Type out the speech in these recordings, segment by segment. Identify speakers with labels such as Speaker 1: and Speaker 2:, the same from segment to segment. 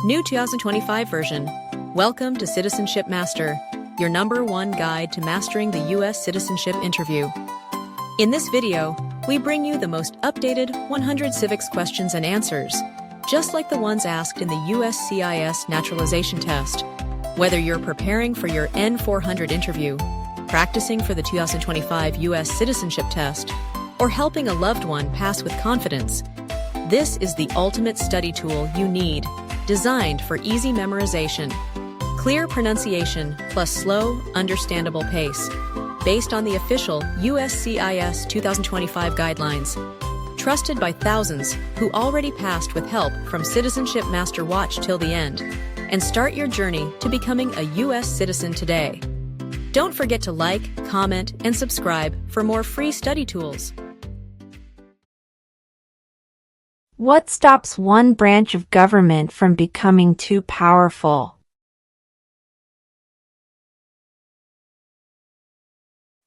Speaker 1: New 2025 version. Welcome to Citizenship Master, your #1 guide to mastering the U.S. Citizenship Interview. In this video, we bring you the most updated 100 civics questions and answers, just like the ones asked in the USCIS Naturalization test. Whether you're preparing for your N400 interview, practicing for the 2025 U.S. Citizenship test, or helping a loved one pass with confidence, this is the ultimate study tool you need, designed for easy memorization, clear pronunciation, plus slow, understandable pace, based on the official USCIS 2025 guidelines, trusted by thousands who already passed with help from Citizenship Master. Watch till the end and start your journey to becoming a U.S. citizen today. Don't forget to like, comment, and subscribe for more free study tools.
Speaker 2: What stops one branch of government from becoming too powerful?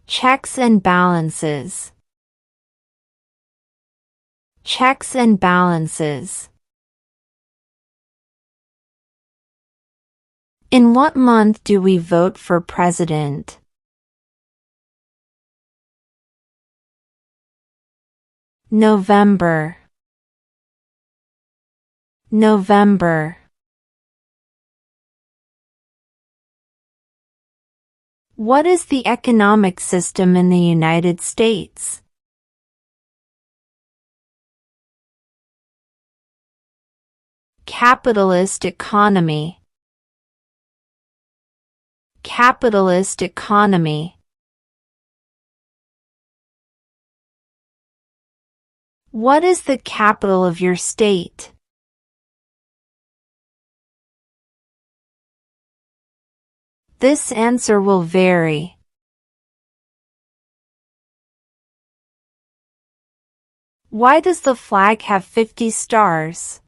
Speaker 2: Checks and balances. Checks and balances. In what month do we vote for president? November. November. What is the economic system in the United States? Capitalist economy. Capitalist economy. What is the capital of your state? This answer will vary. Why does the flag have 50 stars?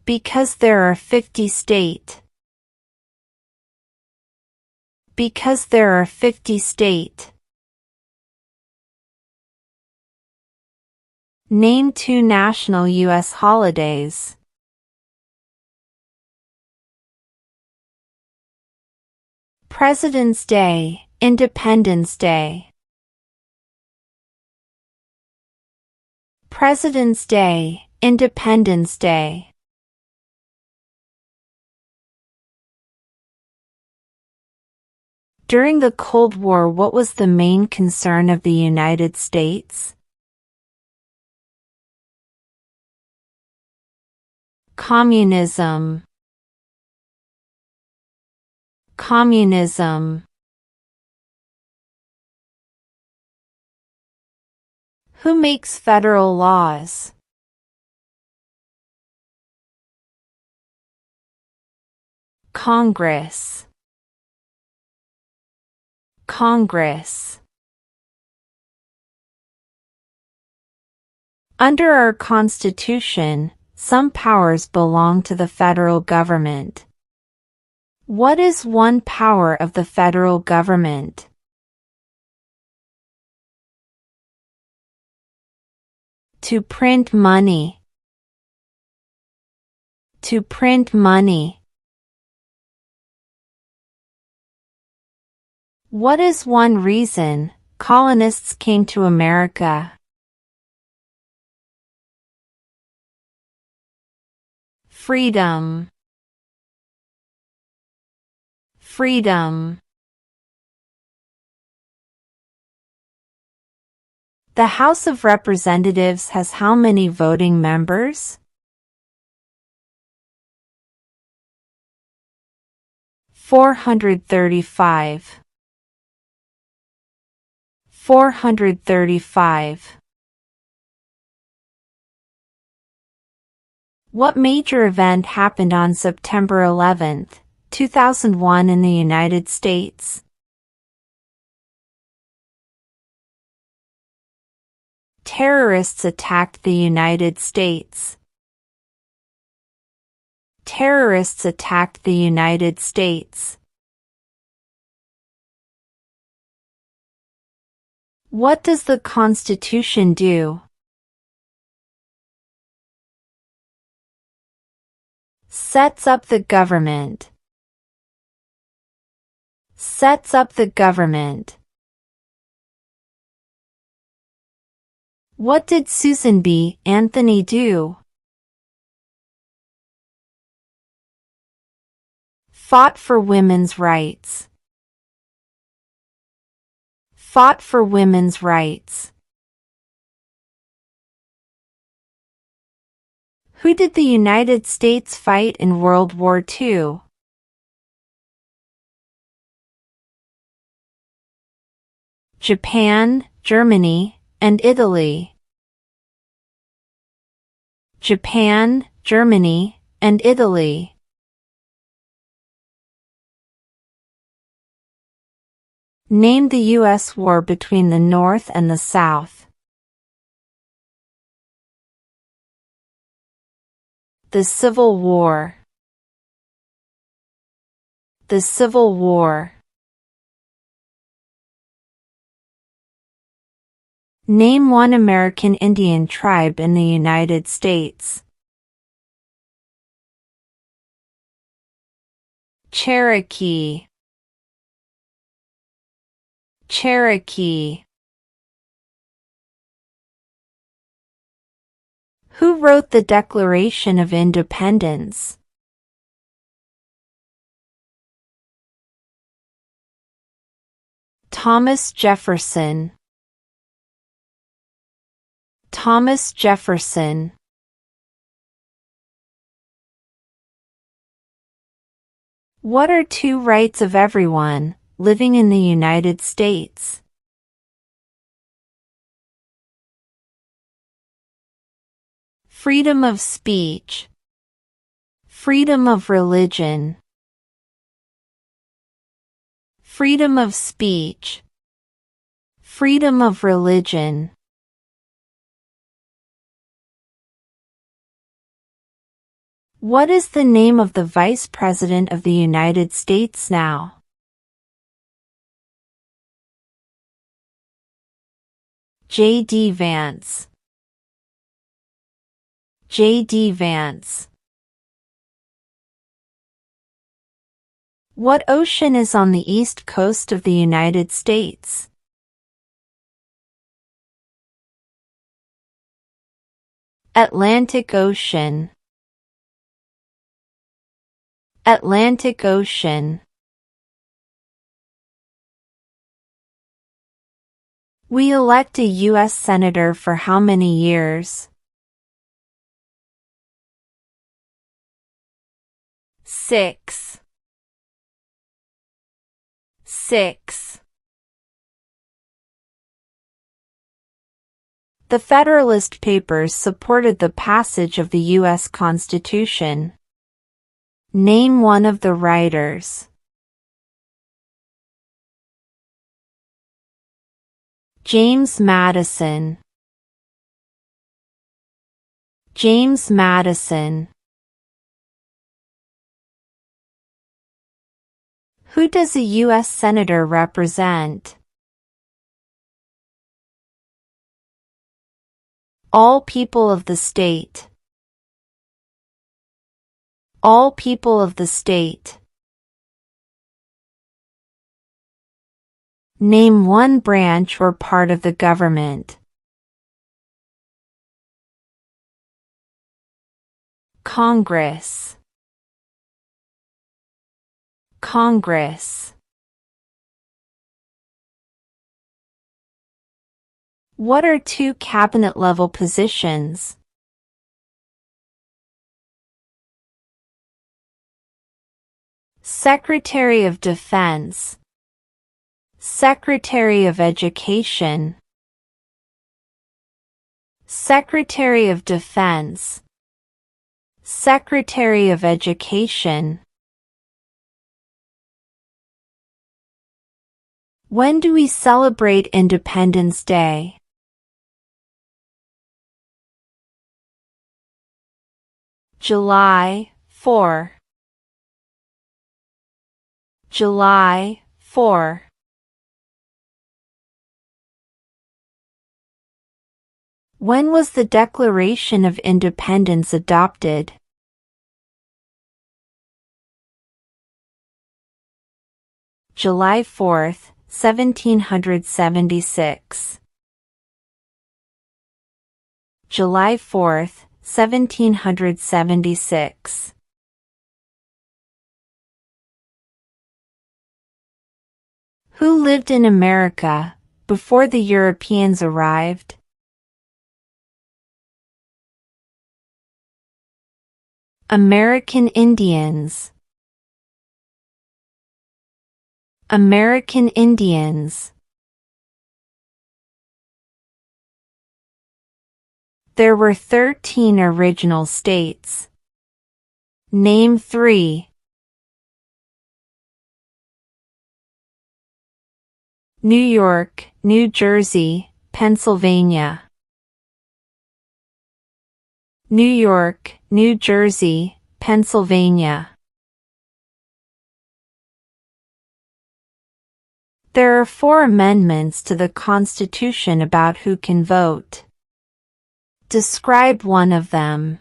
Speaker 2: Because there are 50 states. Because there are 50 states. Name 2 national U.S. holidays. President's Day, Independence Day. President's Day, Independence Day. During the Cold War, what was the main concern of the United States? Communism. Communism. Who makes federal laws? Congress. Congress. Under our Constitution, some powers belong to the federal government. What is one power of the federal government? To print money. To print money. What is one reason colonists came to America? Freedom. Freedom. The House of Representatives has how many voting members? 435. 435. What major event happened on September 11, 2001 in the United States? Terrorists attacked the United States. Terrorists attacked the United States. What does the Constitution do? Sets up the government. Sets up the government. What did Susan B. Anthony do? Fought for women's rights. Fought for women's rights. Who did the United States fight in World War II? Japan, Germany, and Italy. Japan, Germany, and Italy. Name the U.S. war between the North and the South. The Civil War. The Civil War. Name one American Indian tribe in the United States. Cherokee. Cherokee. Who wrote the Declaration of Independence? Thomas Jefferson. Thomas Jefferson. What are two rights of everyone living in the United States? Freedom of speech. Freedom of religion. Freedom of speech. Freedom of religion. What is the name of the Vice President of the United States now? J.D. Vance. J.D. Vance. What ocean is on the east coast of the United States? Atlantic Ocean. Atlantic Ocean. We elect a U.S. Senator for how many years? 6. 6. The Federalist Papers supported the passage of the U.S. Constitution. Name one of the writers. James Madison. James Madison. Who does a U.S. Senator represent? All people of the state. All people of the state. Name one branch or part of the government. Congress. Congress. What are two cabinet-level positions? Secretary of Defense. Secretary of Education. Secretary of Defense. Secretary of Education. When do we celebrate Independence Day? July 4. July 4. When was the Declaration of Independence adopted? July 4th, 1776. July 4th, 1776. Who lived in America before the Europeans arrived? American Indians. American Indians. There were 13 original states. Name 3. New York, New Jersey, Pennsylvania. New York, New Jersey, Pennsylvania. There are 4 amendments to the Constitution about who can vote. Describe one of them.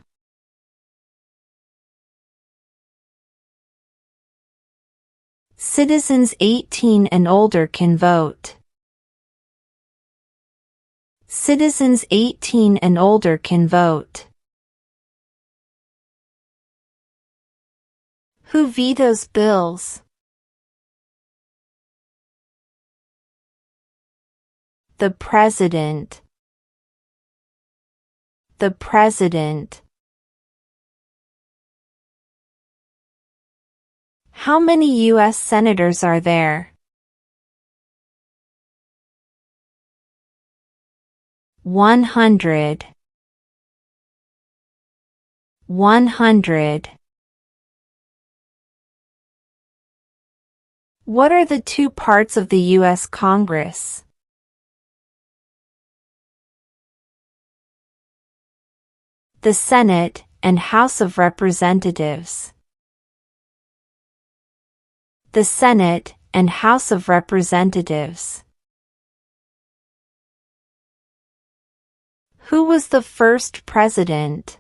Speaker 2: Citizens 18 and older can vote. Citizens 18 and older can vote. Who vetoes bills? The President. The President. How many U.S. senators are there? 100. 100. What are the 2 parts of the U.S. Congress? The Senate and House of Representatives. The Senate and House of Representatives. Who was the first president?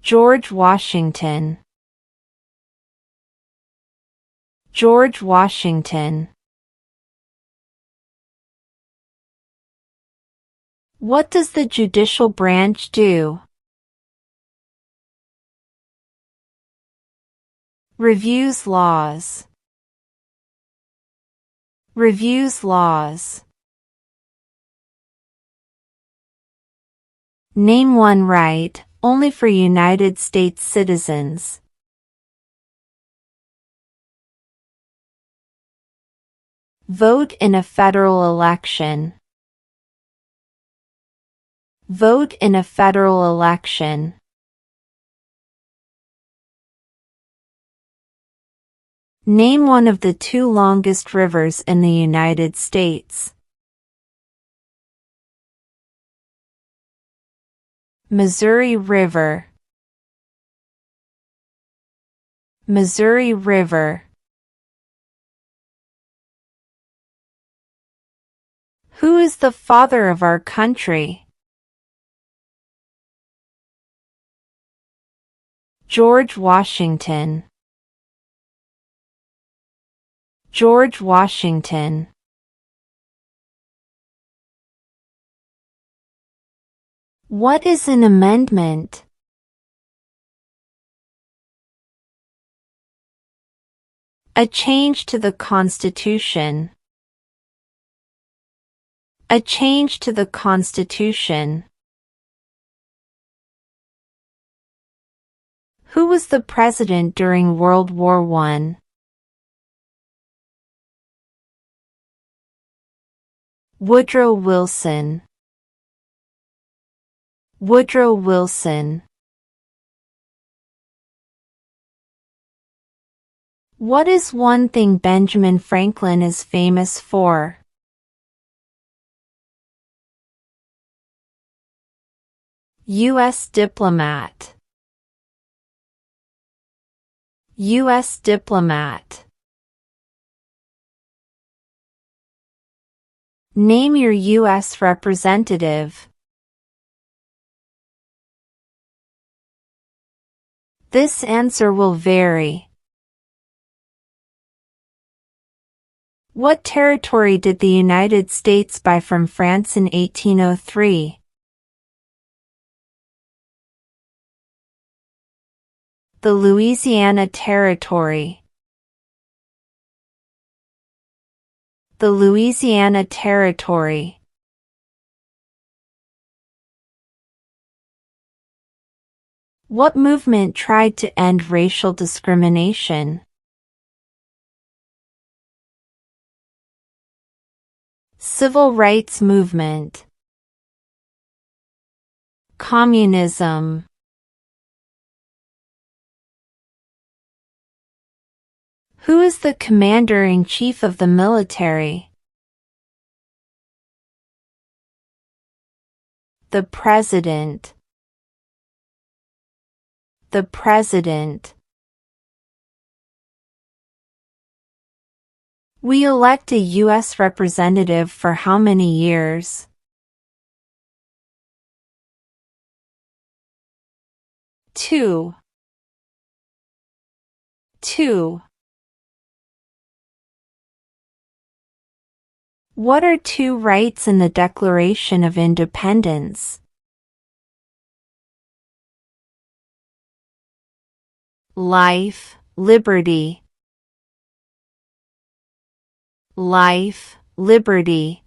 Speaker 2: George Washington. George Washington. What does the judicial branch do? Reviews laws. Reviews laws. Name one right only for United States citizens. Vote in a federal election. Vote in a federal election. Name one of the 2 longest rivers in the United States. Missouri River. Missouri River. Who is the father of our country? George Washington. George Washington. What is an amendment? A change to the Constitution. A change to the Constitution. Who was the president during World War I? Woodrow Wilson. Woodrow Wilson. What is one thing Benjamin Franklin is famous for? U.S. diplomat. U.S. diplomat. Name your U.S. representative. This answer will vary. What territory did the United States buy from France in 1803? The Louisiana Territory. The Louisiana Territory. What movement tried to end racial discrimination? Civil rights movement. Communism. Who is the commander-in-chief of the military? The President. The President. We elect a U.S. representative for how many years? 2. 2. What are two rights in the Declaration of Independence? Life, liberty. Life, liberty.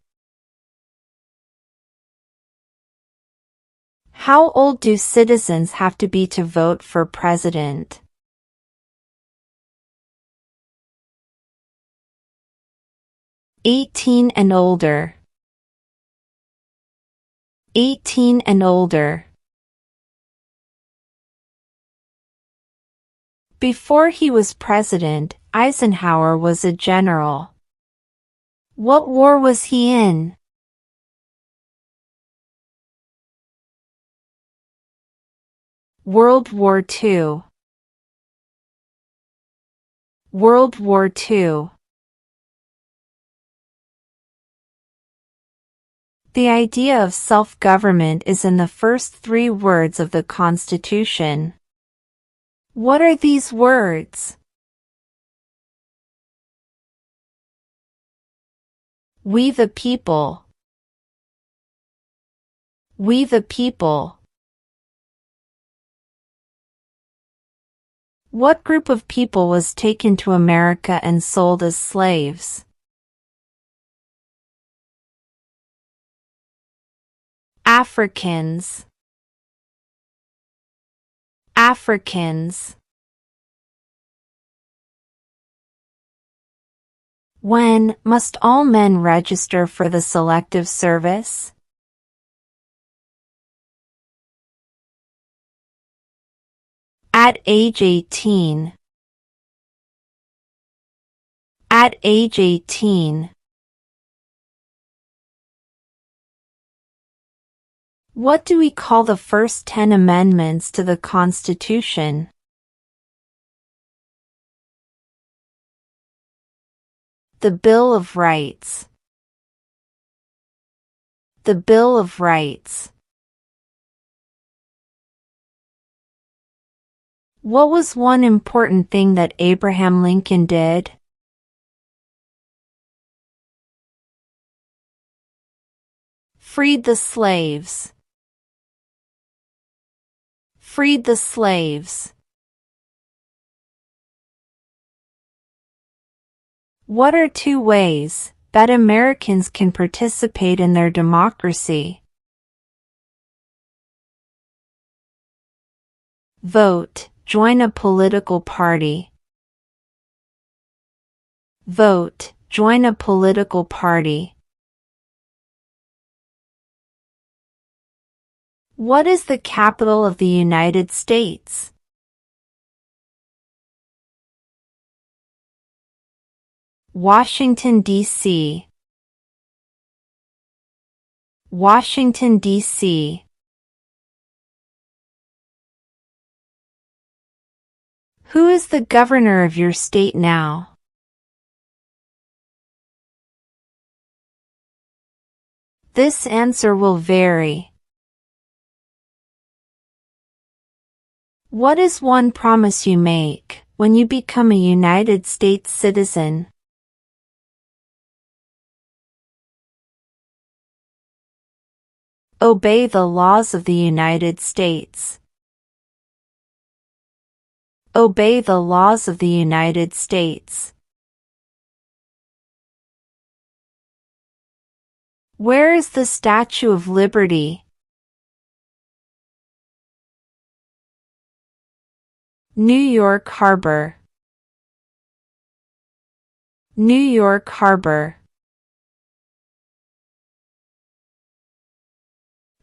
Speaker 2: How old do citizens have to be to vote for president? 18 and older. 18 and older. Before he was president, Eisenhower was a general. What war was he in? World War II. World War II. The idea of self-government is in the first 3 words of the Constitution. What are these words? We the people. We the people. What group of people was taken to America and sold as slaves? Africans. Africans. When must all men register for the Selective Service? At age 18. At age 18. What do we call the first 10 amendments to the Constitution? The Bill of Rights. The Bill of Rights. What was one important thing that Abraham Lincoln did? Freed the slaves. Freed the slaves. What are 2 ways that Americans can participate in their democracy? Vote, join a political party. Vote, join a political party. What is the capital of the United States? Washington, D.C. Washington, D.C. Who is the governor of your state now? This answer will vary. What is one promise you make when you become a United States citizen? Obey the laws of the United States. Obey the laws of the United States. Where is the Statue of Liberty? New York Harbor. New York Harbor.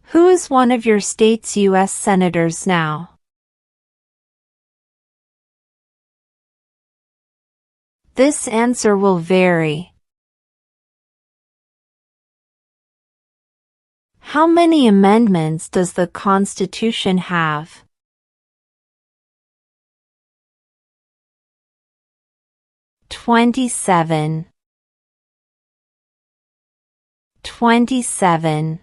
Speaker 2: Who is one of your state's U.S. senators now? This answer will vary. How many amendments does the Constitution have? 27. 27.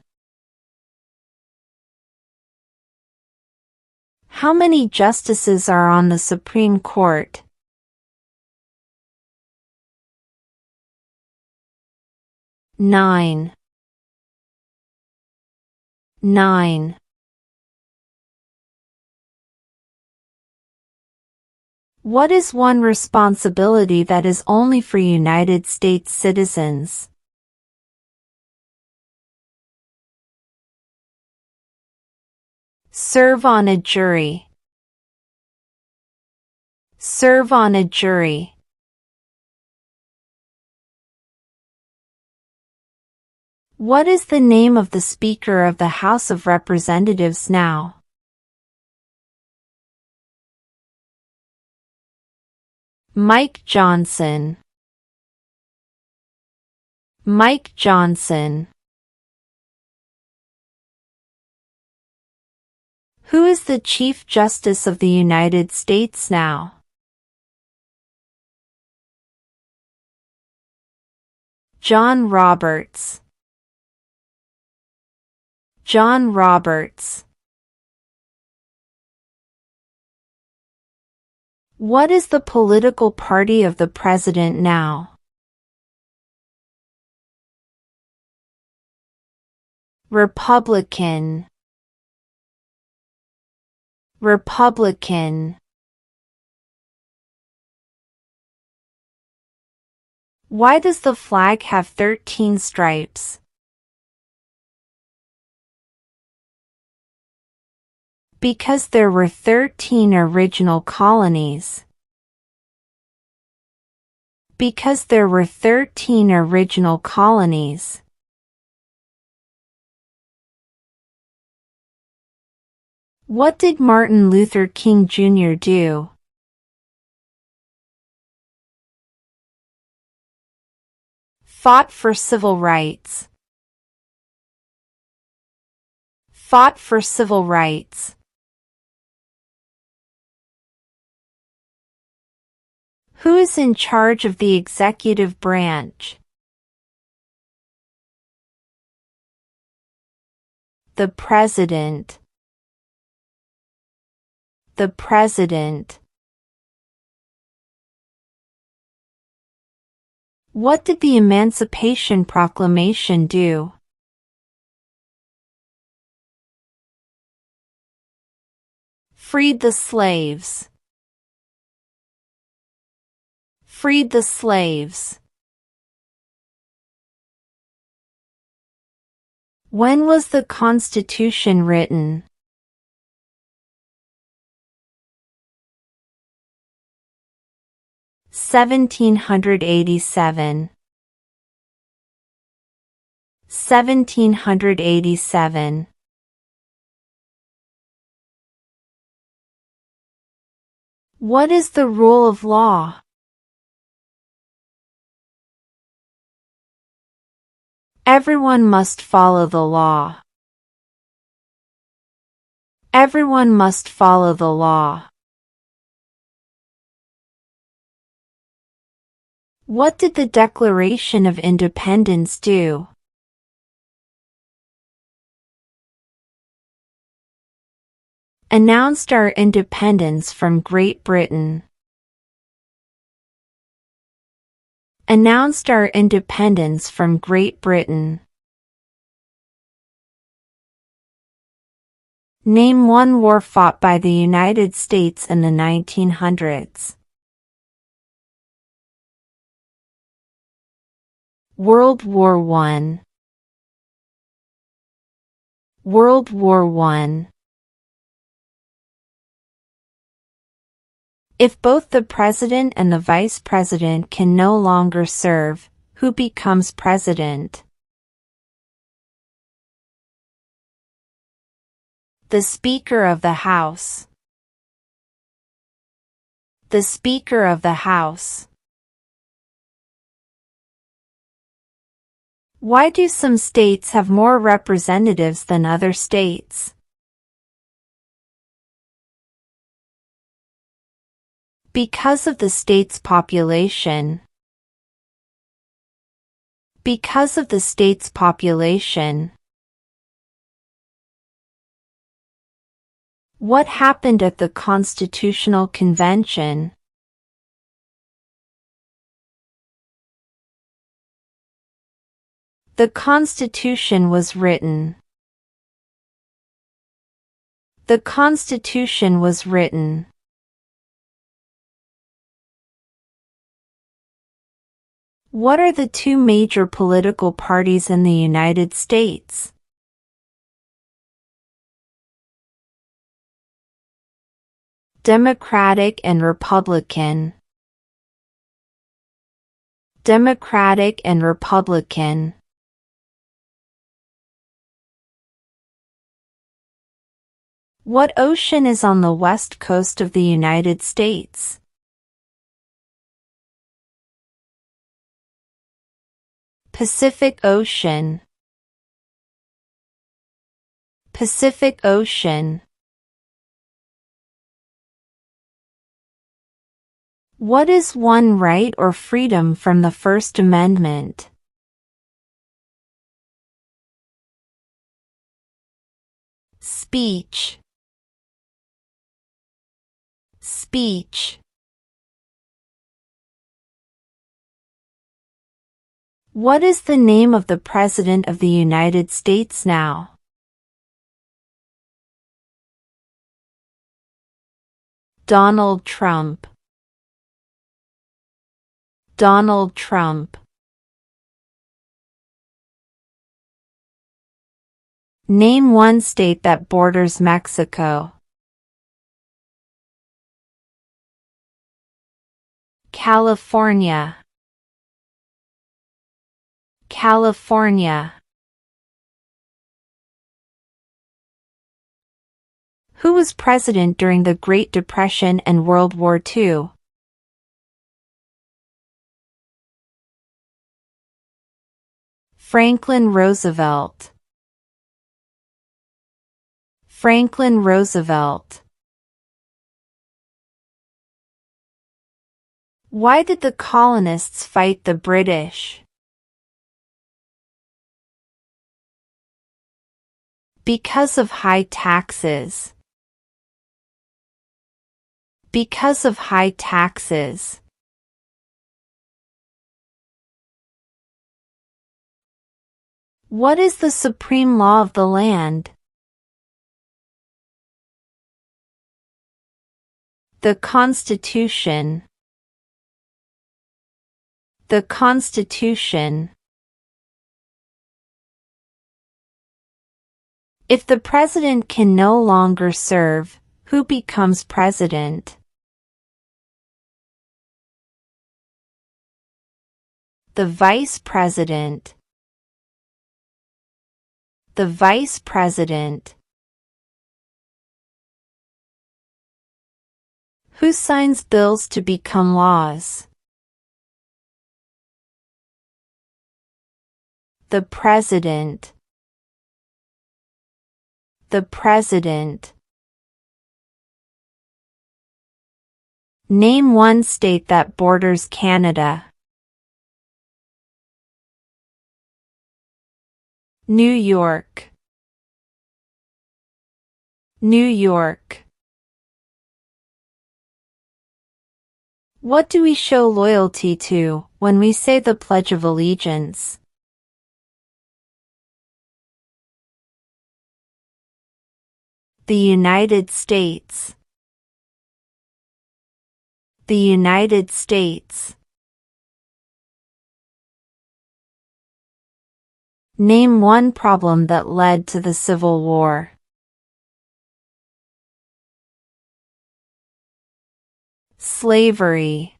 Speaker 2: How many justices are on the Supreme Court? 9. 9. What is one responsibility that is only for United States citizens? Serve on a jury. Serve on a jury. What is the name of the Speaker of the House of Representatives now? Mike Johnson. Mike Johnson. Who is the Chief Justice of the United States now? John Roberts. John Roberts. What is the political party of the president now? Republican. Republican. Why does the flag have 13 stripes? Because there were 13 original colonies. Because there were 13 original colonies. What did Martin Luther King Jr. do? Fought for civil rights. Fought for civil rights. Who is in charge of the executive branch? The President. The President. What did the Emancipation Proclamation do? Freed the slaves. Freed the slaves. When was the Constitution written? (1787). 1787. What is the rule of law? Everyone must follow the law. Everyone must follow the law. What did the Declaration of Independence do? Announced our independence from Great Britain. Announced our independence from Great Britain. Name one war fought by the United States in the 1900s. World War I. World War I. If both the president and the vice president can no longer serve, who becomes president? The Speaker of the House. The Speaker of the House. Why do some states have more representatives than other states? Because of the state's population. Because of the state's population. What happened at the Constitutional Convention? The Constitution was written. The Constitution was written. What are the two major political parties in the United States? Democratic and Republican. Democratic and Republican. What ocean is on the west coast of the United States? Pacific Ocean. Pacific Ocean. What is one right or freedom from the First Amendment? Speech. Speech. What is the name of the President of the United States now? Donald Trump. Donald Trump. Name one state that borders Mexico. California. California. Who was president during the Great Depression and World War II? Franklin Roosevelt. Franklin Roosevelt. Why did the colonists fight the British? Because of high taxes. Because of high taxes. What is the supreme law of the land? The Constitution. The Constitution. If the president can no longer serve, who becomes president? The vice president. The vice president. Who signs bills to become laws? The president. The president. Name one state that borders Canada. New York. New York. What do we show loyalty to when we say the Pledge of Allegiance? The United States. The United States. Name one problem that led to the Civil War. Slavery.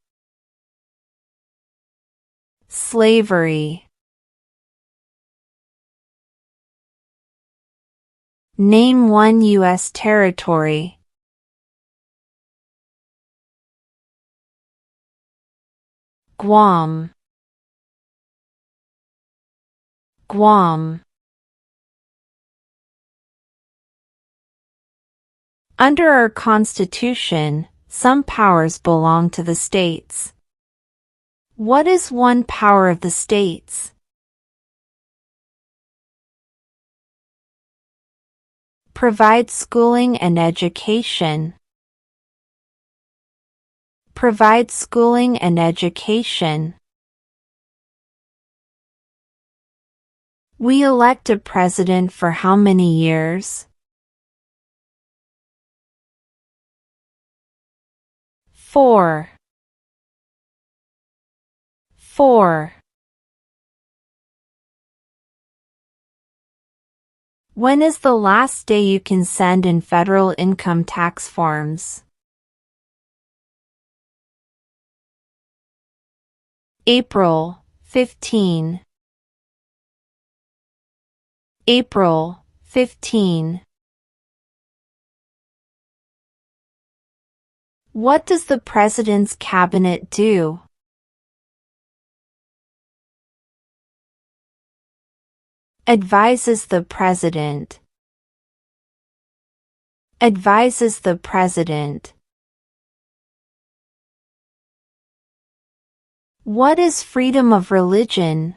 Speaker 2: Slavery. Name one U.S. territory. Guam. Guam. Under our Constitution, some powers belong to the states. What is one power of the states? Provide schooling and education. Provide schooling and education. We elect a president for how many years? 4. 4. When is the last day you can send in federal income tax forms? April 15. April 15. What does the President's Cabinet do? Advises the President. Advises the President. What is freedom of religion?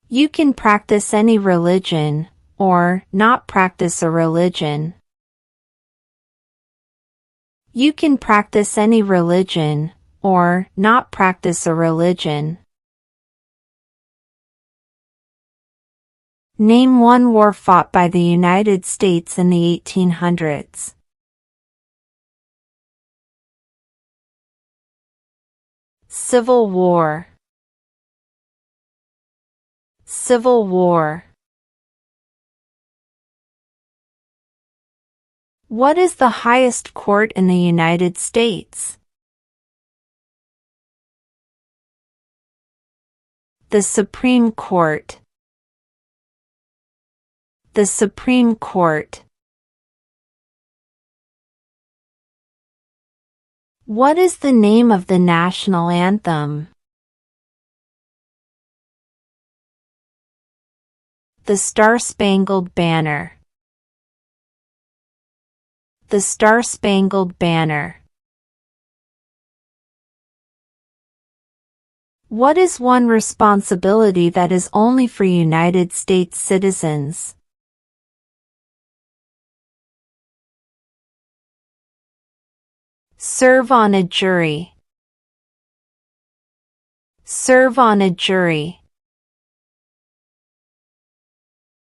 Speaker 2: You can practice any religion, or not practice a religion. You can practice any religion, or not practice a religion. Name one war fought by the United States in the 1800s. Civil War. Civil War. What is the highest court in the United States? The Supreme Court. The Supreme Court. What is the name of the national anthem? The Star-Spangled Banner. The Star-Spangled Banner. What is one responsibility that is only for United States citizens? Serve on a jury. Serve on a jury.